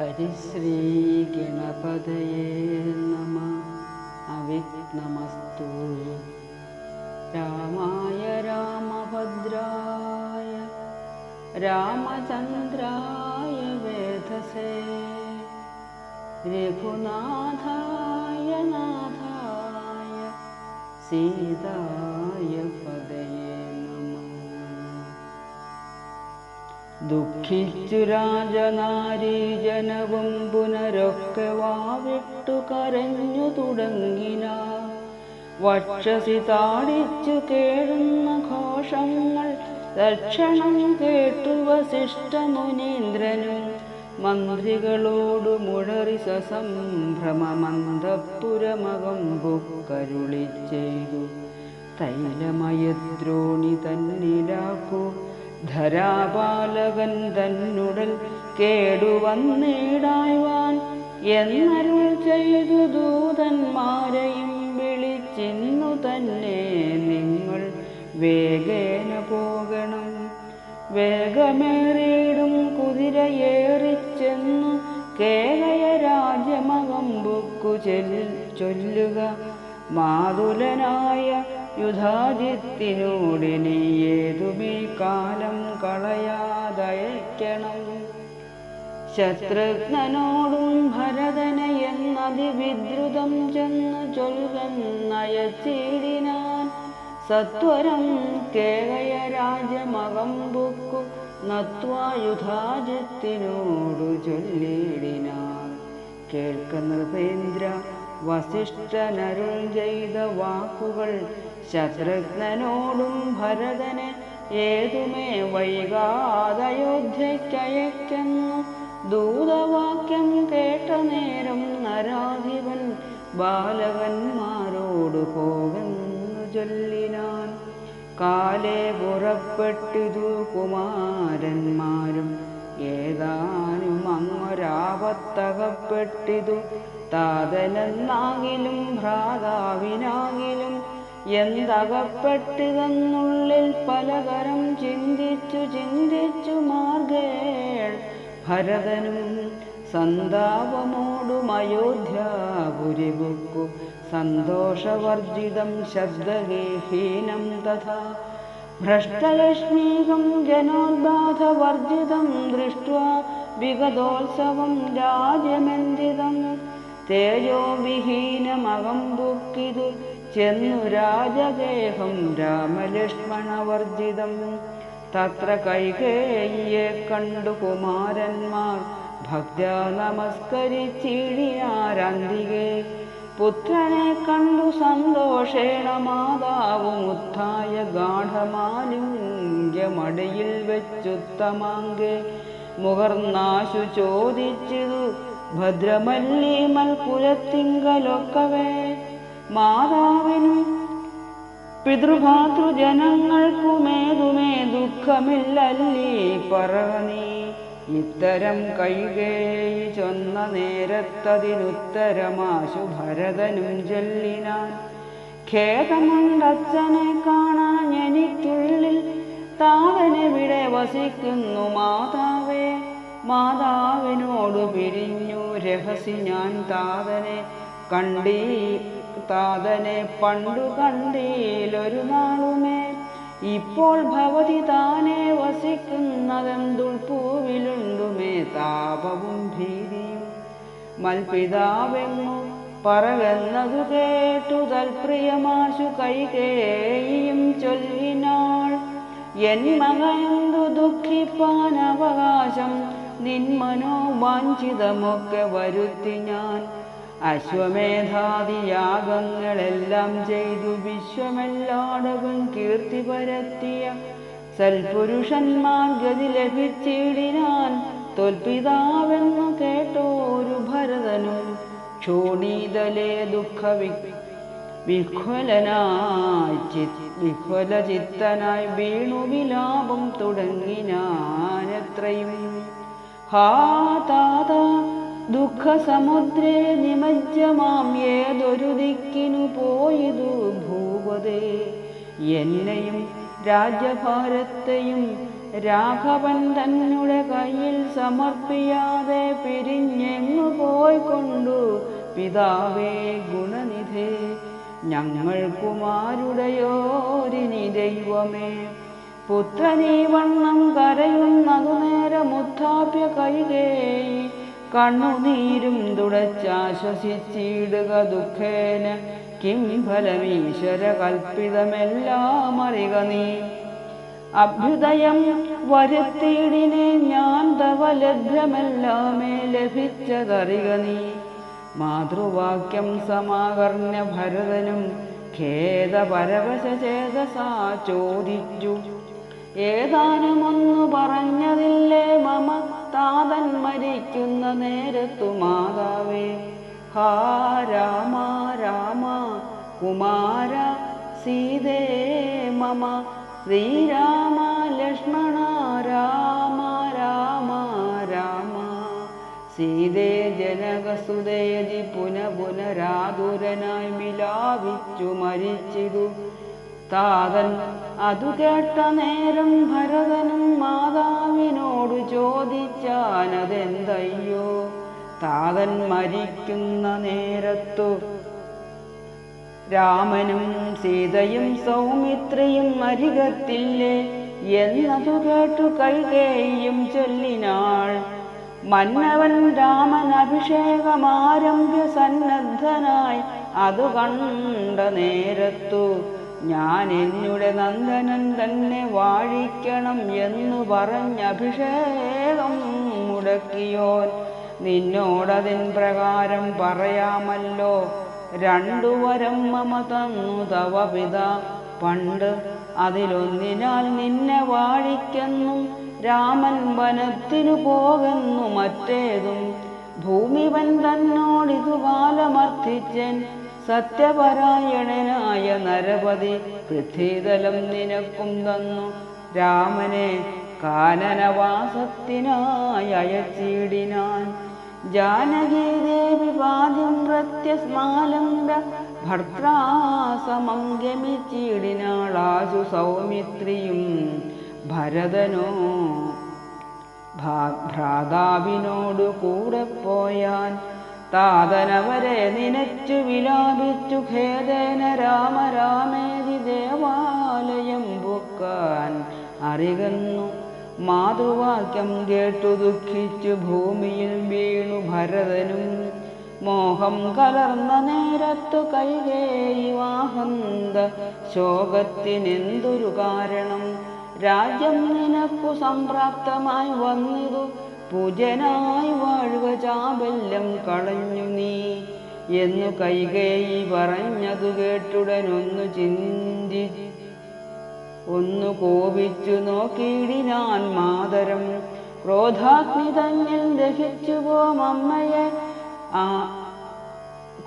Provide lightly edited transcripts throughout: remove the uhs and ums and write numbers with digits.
ഹരിശ്രീ ഗണപതയേ നമഃ. അവിഘ്നമസ്തു. രാമായ രാമഭദ്രായ രാമചന്ദ്രായ വേധസേ രഘുനാഥായ നാഥായ സീതായ പദയേ നമഃ. ദുഃഖിച്ചു രാജനാരീജനവും പുനരൊക്കെ വാവിട്ടു കരഞ്ഞു തുടങ്ങിന. വക്ഷസി താടിച്ചു കേഴുന്ന ഘോഷങ്ങൾ തക്ഷണം കേട്ടു വസിഷ്ഠമുനീന്ദ്രനും മന്ത്രികളോടു മുഴറി സസംഭ്രമമന്തഃപുരമകമ്പു കരുളി ചെയ്തു. തൈലമയദ്രോണി തന്നിലാക്കു ധരാപാലകൻ തന്നുടൽ കേടുവന്നിടായ്വാൻ എന്നരുൾ ചെയ്തു. ദൂതന്മാരെയും വിളിച്ചിന്നു തന്നെ നിങ്ങൾ വേഗേന പോകണം. വേഗമേറിയിടും കുതിരയേറിച്ചെന്നു കേകയ രാജ്യമകമ്പുക്കു ചൊല്ലുക. മാതുലനായ യുധാജിത്തിനോടിനി ഏതുമീ കാലം കളയാതയക്കണം. ശത്രുഘ്നനോടും ഭരതനെ എന്നതിവിദ്രുതം ചെന്നു ചൊൽകന്നയച്ചിടിനാൻ. സത്വരം കേകയ രാജ്യമകമ്പുക്കു നത്വാ യുധാജിത്തിനോടു ചൊല്ലിടിനാൻ. കേൾക്ക നൃപേന്ദ്ര, വസിഷ്ഠനരുൾ ചെയ്ത വാക്കുകൾ ശത്രുഘ്നനോടും ഭരതനെ ഏതുമേ വൈകാതയോധ്യയ്ക്കയക്കുന്നു. ദൂതവാക്യം കേട്ട നേരം നരാധിപൻ ബാലകന്മാരോടു പോകുന്നു ചൊല്ലിനാൻ. കാലേ പുറപ്പെട്ടിതു കുമാരന്മാരും ഏതാനും അങ്ങൊരാപത്തകപ്പെട്ടിതു. താതനെന്നാകിലും ഭ്രാതാവിനാകിലും എന്തകപ്പെട്ടിതെന്നുള്ളിൽ പലതരം ചിന്തിച്ചു മാർഗേൾ ഭരതനും സന്താപമോടും അയോധ്യാപുരിപുക്കു സന്തോഷവർജിതം ശബ്ദഗേഹീനം തഥാ. ഭ്രഷ്ടലക്ഷ്മീകം ജനോദ്ബാധവർജിതം ദൃഷ്ട്വാ വിഗതോത്സവം രാജ്യമെന്തിതം. തേജോവിഹീനമകമ്പുക്കിതു ചെന്നു രാജഗേഹം രാമലക്ഷ്മണവർജിതം. തത്ര കൈകേയിയെ കണ്ടു കുമാരന്മാർ ഭക്ത്യാ നമസ്കരിച്ചിടിനാരന്തികെ. പുത്രനെ കണ്ടു സന്തോഷേണ മാതാവും ഉത്ഥായ ഗാഠമാലിംഗ്യമടയിൽ വെച്ചുത്തമാങ്കെ മുകർന്നാശു ചോദിച്ചിതു ഭദ്രമല്ലി മൽപുരത്തിങ്കലൊക്കവേ. മാതാവിനും പിതൃഭാതൃജനങ്ങൾക്കുമേതുമേ ദുഃഖമില്ലല്ലീ പറക നീ. ഇത്തരം കൈകേയി ചൊന്ന നേരത്തതിനുത്തരമാശു ഭരതനും ചൊല്ലിനാൻ. ഖേദമുണ്ടച്ഛനെ കാണാൻ എനിക്കുള്ളിൽ, താതനെവിടെ വസിക്കുന്നു മാതാവേ. മാതാവിനോടു പിരിഞ്ഞു രഹസി ഞാൻ താതനെ പണ്ടു കണ്ടീലൊരു നാളുമേ. ഇപ്പോൾ ഭവതി താനെ വസിക്കുന്നതെന്തുൾപ്പൂവിലുണ്ടുമേ താപവും ഭീതിയും. മൽപിതാവെങ്ങു പറവെന്നതു കേട്ടു തൽപ്രിയമാശു കൈകേയിയും ചൊല്ലിനാൾ. എൻ മകനെന്തു ദുഃഖിപ്പാൻ അവകാശം, നിന്മനോ വാഞ്ചിതമൊക്കെ വരുത്തി ഞാൻ. അശ്വമേധാദിയാഗങ്ങളെല്ലാം ചെയ്തു വിശ്വമെല്ലാടവും കീർത്തി പരത്തിയ സൽപുരുഷന്മാർ ഗതി ലഭിച്ചിടിനാൻ. തോൽപിതാവെന്നു കേട്ടോരു ഭരതനും ക്ഷോണീതലേ വിഹ്വലചിത്തനായി വീണു വിലാപം തുടങ്ങിനാനെത്രയും. ഹാ താത, ദുഃഖസമുദ്രേ നിമജ്ജമാം ഏതൊരു ദിക്കിനു പോയിതു ഭൂപതേ. എന്നെയും രാജ്യഭാരത്തെയും രാഘവൻ തന്നെ കയ്യിൽ സമർപ്പിയാതെ പിരിഞ്ഞു കൊണ്ടു പിതാവേ ഗുണനിധേ ഞങ്ങൾക്കുമാരുടെയോരിനി ദൈവമേ. പുത്രനീ വണ്ണം കരയുന്നതു നേരമുത്ഥാപ്യ കൈകേയി കണ്ണുനീരും തുടച്ചാശ്വസിച്ചിടുക ദുഃഖേന കിം ഫലമീശ്വര കൽപ്പിതമെല്ലാം അറിക നീ. അഭ്യുദയം വരുത്തിയിടിനെ ഞാൻ തവ ലഭ്യമെല്ലാമേ ലഭിച്ചതറിക നീ. മാതൃവാക്യം സമാകർണ്യ ഭരതനും ഖേദപരവശചേതസാ ചോദിച്ചു. ഏതാനുമൊന്നു പറഞ്ഞതില്ലേ മമ താതൻ മരിക്കുന്ന നേരത്തു മാതാവേ. ഹാ രാമ രാമ കുമാര സീതേ മമ ശ്രീരാമ ലക്ഷ്മണ രാമ രാമ രാമ. സീതേ ജനകസുതേതി പുനരാതുരനായി വിലാപിച്ചു മരിച്ചിതു. താതൻ അതു കേട്ട നേരം ഭരതനും മാതാവിനോട് ചോദിച്ചാനതെന്തയ്യോ. താതൻ മരിക്കുന്ന നേരത്തു രാമനും സീതയും സൗമിത്രിയും അരികത്തില്ലേ എന്നതു കേട്ടു കൈകേയിയും ചൊല്ലിനാൾ. മന്നവൻ രാമൻ അഭിഷേകമാരംഭ്യ സന്നദ്ധനായി അതു കണ്ട നേരത്തു ഞാൻ എന്നുടെ നന്ദനൻ തന്നെ വാഴിക്കണം എന്നു പറഞ്ഞഭിഷേകം മുടക്കിയോൻ. നിന്നോടതിൻ പ്രകാരം പറയാമല്ലോ. രണ്ടു വരം മമ തന്നു തവ പിതാ പണ്ട്. അതിലൊന്നിനാൽ നിന്നെ വാഴിക്കെന്നും രാമൻ വനത്തിനു പോകുന്നു മറ്റേതും. ഭൂമിവൻ തന്നോടിതു കാലമർത്ഥിച്ചൻ സത്യപരായണനായ നരപതി. പൃഥ്വീതലം നിനക്കും തന്നു രാമനെ കാനനവാസത്തിനായി അയച്ചിടിനാൻ. ജാനകീദേവി പാദ്യം പ്രത്യസ്മാലംബ ഭർത്താസമം ഗമിച്ചിടിനാളാശു സൗമിത്രിയും. ഭരതനോ ഭ്രാതാവിനോടു കൂടെ പോയാൻ. താതനവരെ നിനച്ചു വിലാപിച്ചു ഖേദേന രാമ രാമേതി ദേവാലയം പൊക്കാൻ അറിയുന്നു. മാതൃവാക്യം കേട്ടു ദുഃഖിച്ചു ഭൂമിയിൽ വീണു ഭരതനും. മോഹം കലർന്ന നേരത്തു കൈകേയി വാഹന്ത ശോകത്തിനെന്തൊരു കാരണം. രാജ്യം നിനക്കു സംപ്രാപ്തമായി വന്നിതു പൂജനായി വാഴുക ചാബല്യം കളഞ്ഞു നീ എന്നു കൈകേയി പറഞ്ഞതു കേട്ടുടനൊന്നു ഒന്ന് കോപിച്ചു നോക്കിയിടിനാൻ മാതരം. ക്രോധാഗ്നി തന്നിൽ ദഹിച്ചു പോമമ്മയെ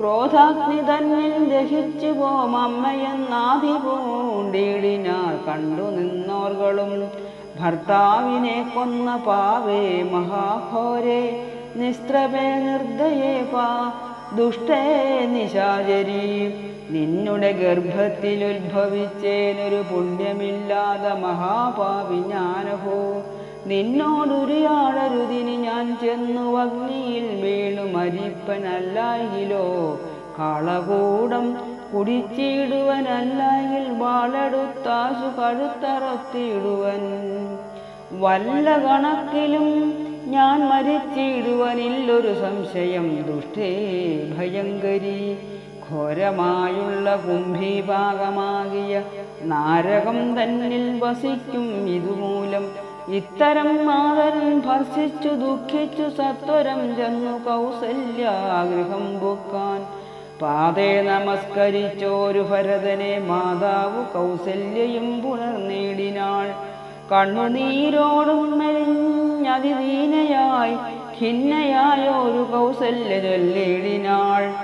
ക്രോധാഗ്നി പൂണ്ടിടിനാർ കണ്ടു നിന്നോർകളും. ഭർത്താവിനെ കൊന്ന പാവേ മഹാഘോരേ നിസ്ത്രപേ നിർദ്ദയേ പാ ദുഷ്ടേ നിശാചരീ. നിന്നുടെ ഗർഭത്തിൽ ഉത്ഭവിച്ചേനൊരു പുണ്യമില്ലാതെ മഹാപാപി ഞാനഹോ. നിന്നോടുരിയാടരുതിന് ഞാൻ ചെന്നു അഗ്നിയിൽ വീണു മരിപ്പനല്ലായിലോ. കാളകൂടം കുടിച്ചിടുവനല്ലായിൽ വാളെടുത്താശു കഴുത്തറത്തിടുവൻ. വല്ല കണക്കിലും ഞാൻ മരിച്ചിടുവനില്ലൊരു സംശയം. ദുഷ്ടേ ഭയങ്കരി ഘോരമായുള്ള കുംഭീഭാഗമാകിയ നാരകം തന്നിൽ വസിക്കും ഇതുമൂലം. ഇത്തരം മാതരൻ ഭർഷിച്ചു ദുഃഖിച്ചു സത്വരം ചെന്നു കൗസല്യാഗൃഹം പൊക്കാൻ. പാതേ നമസ്കരിച്ചോരു ഭരതനെ മാതാവ് കൗസല്യയും പുണർനേടിനാൾ. കണ്ണുനീരോടും മെലിഞ്ഞതിദീനയായി ഖിന്നയായൊരു കൗസല്യ ചൊല്ലിടിനാൾ.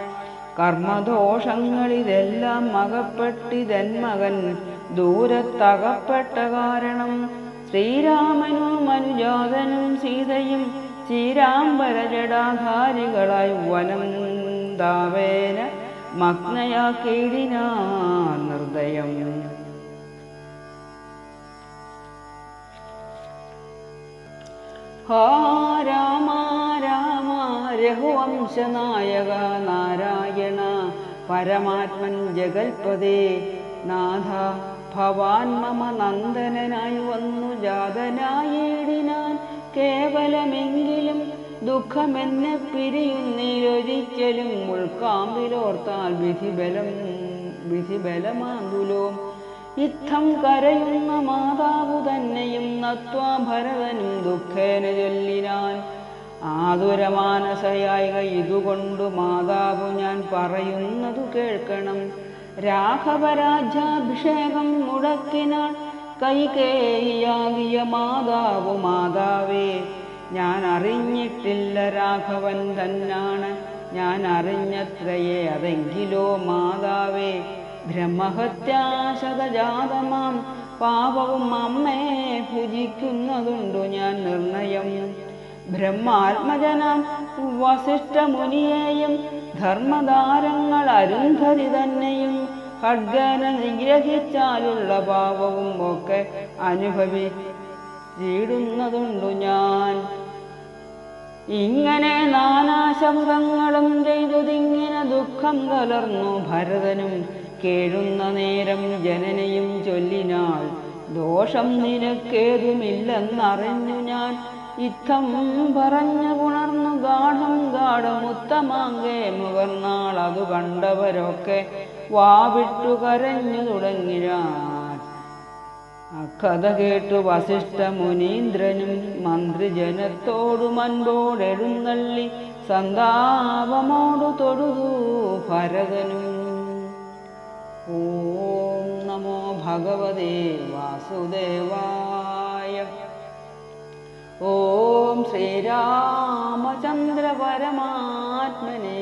കർമ്മദോഷങ്ങളിതെല്ലാം അകപ്പെട്ടിതന്മകൻ ദൂരത്തകപ്പെട്ട കാരണം. ശ്രീരാമനും അനുജാതനും സീതയും ചീരാംബര ജടാധാരികളായി വനം താവേന മഗ്നയാക്കിയിടിനാൻ നിർദ്ദയം. ഹാ രാമ രാമ രഘുവംശനായക നാരായണ പരമാത്മൻ ജഗൽപദേ നാഥ ഭവാൻ മമ നന്ദനായി വന്നു ജാതനായിടിനാൻ കേവലമെങ്കിലും ദുഃഖമെന്നെ പിരിയുന്നീരൊരിക്കലും ഉൾക്കാമ്പിലോർത്താൽ വിധിബലമാന്തുലോം ഇത്തം കരയുന്ന മാതാവു തന്നെയും നത്വാ ഭരതനും ദുഃഖേന ചൊല്ലിനാൻ ആതുരമാനസയായിക ഇതുകൊണ്ടു മാതാവു ഞാൻ പറയുന്നതു കേൾക്കണം രാഘവരാജ്യാഭിഷേകം മുടക്കിനാൾ കൈകേയിയാകിയ മാതാവു മാതാവേ ഞാൻ അറിഞ്ഞിട്ടില്ല രാഘവൻ തന്നാണ് ഞാൻ അറിഞ്ഞത്രയേ അതെങ്കിലോ മാതാവേ ബ്രഹ്മഹത്യാശതജാതമാം പാപവും അമ്മേ ഭുജിക്കുന്നതുണ്ടു ഞാൻ നിർണയം ബ്രഹ്മാത്മജനാം വസിഷ്ഠമുനിയെയും ധർമ്മധാരങ്ങൾ അരുന്ധതി തന്നെയും ഖഡ്ഗന നിഗ്രഹിച്ചാലുള്ള പാപവും ഒക്കെ അനുഭവിച്ചിടുന്നതുണ്ടു ഞാൻ ഇങ്ങനെ നാനാശബ്ദങ്ങളും ചെയ്തതിങ്ങനെ ദുഃഖം കലർന്നു ഭരതനും കേഴുന്ന നേരം ജനനയും ചൊല്ലിനാൾ ദോഷം നിനക്കേതുമില്ലെന്നറിഞ്ഞു ഞാൻ ഇത്തം പറഞ്ഞു പുണർന്നു ഗാഠമുത്തമാങ്കേ മുകർന്നാൾ അതു കണ്ടവരൊക്കെ വാവിട്ടു കരഞ്ഞു തുടങ്ങിനാൻ അക്കഥ കേട്ടു വസിഷ്ഠ മുനീന്ദ്രനും മന്ത്രിജനത്തോടു മൻപോടെഴുന്നള്ളി സന്താപമോടു തൊഴുതു ഭരതനും ഓം നമോ ഭഗവതേ വാസുദേവായ ഓം ശ്രീരാമചന്ദ്ര പരമാത്മനേ